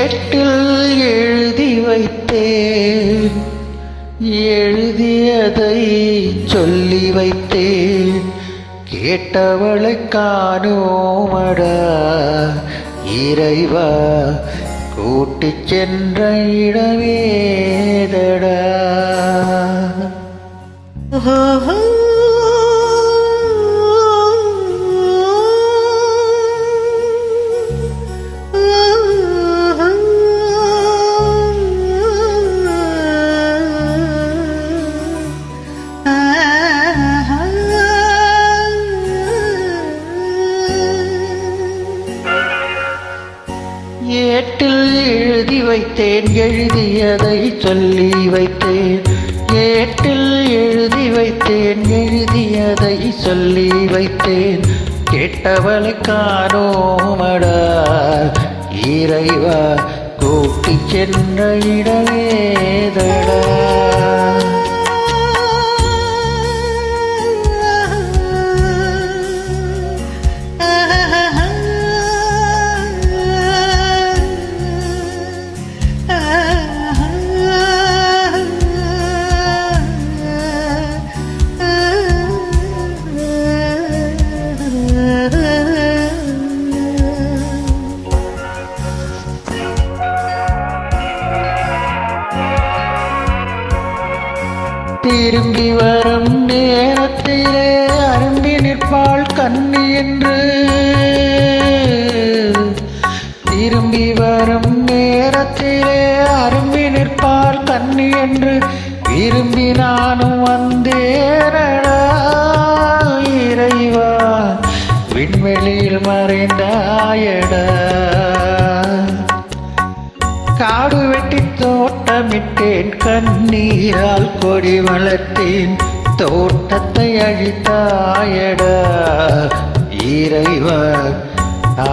ஏட்டில் எழுதி வைத்தேன், எழுதியதை சொல்லி வைத்தேன், கேட்டவளை காணோமடா இறைவா, கூட்டிச் சென்ற இடமேதடா. ஏட்டில் எழுதி வைத்தேன், எழுதியதை சொல்லி வைத்தேன், ஏட்டில் எழுதி வைத்தேன், எழுதியதை சொல்லி வைத்தேன், கேட்டவளை காணோமடா இறைவா, கூட்டிச் சென்ற இடமேதடா. திரும்பி வரும் நேரத்திலே அரும்பி நிற்பாள் கண்ணி என்று, திரும்பி வரும் நேரத்திலே அரும்பி நிற்பாள் கண்ணி என்று, விரும்பி நானும் வந்தேனடா இறைவா, விண்வெளியில் மறைந்தாயடா. காடு வெட்டி தோட்டமிட்டேன், கண்ணீரால் கொடி வளர்த்தேன், தோட்டத்தை அழித்தாயடா இறைவா,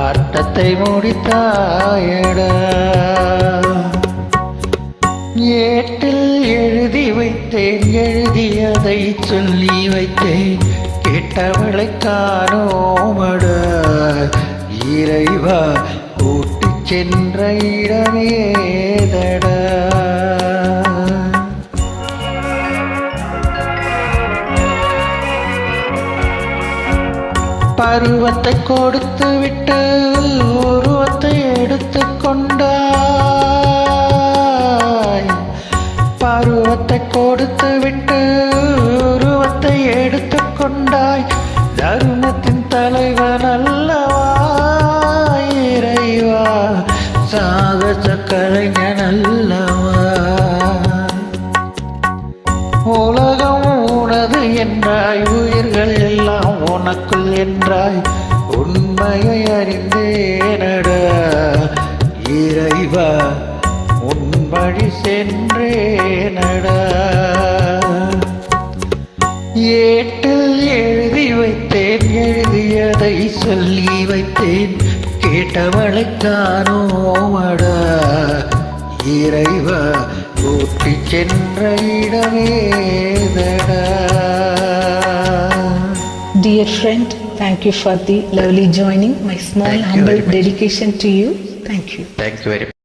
ஆட்டத்தை முடித்தாயடா. ஏட்டில் எழுதி வைத்தேன், எழுதியதை சொல்லி வைத்தேன், கேட்டவளை காணோமடா இறைவா, கூட்டிச் சென்ற இடமேதடா. பருவத்தை கொடுத்து விட்டு உருவத்தை எடுத்து கொண்டாய், பருவத்தை கொடுத்து விட்டு உருவத்தை எடுத்து கொண்டாய், தர்மத்தின் தலைவன் அல்லவா இறைவா, சாகச கலைஞன் அல்லவா. உலகம் உனது என்றாய், உயிர்கள் எல்லாம் உனக்குள் என்றாய், உண்மையை அறிந்தேனடா இறைவா, உன் வழி சென்றேனடா. ஏட்டில் எழுதி வைத்தேன், எழுதியதை சொல்லி வைத்தேன், கேட்டவளை காணோமடா இறைவா, கூட்டிச் சென்ற இடமேதடா. Dear friend, thank you for the lovely joining. My small humble dedication to you. Thank you. Thank you very much.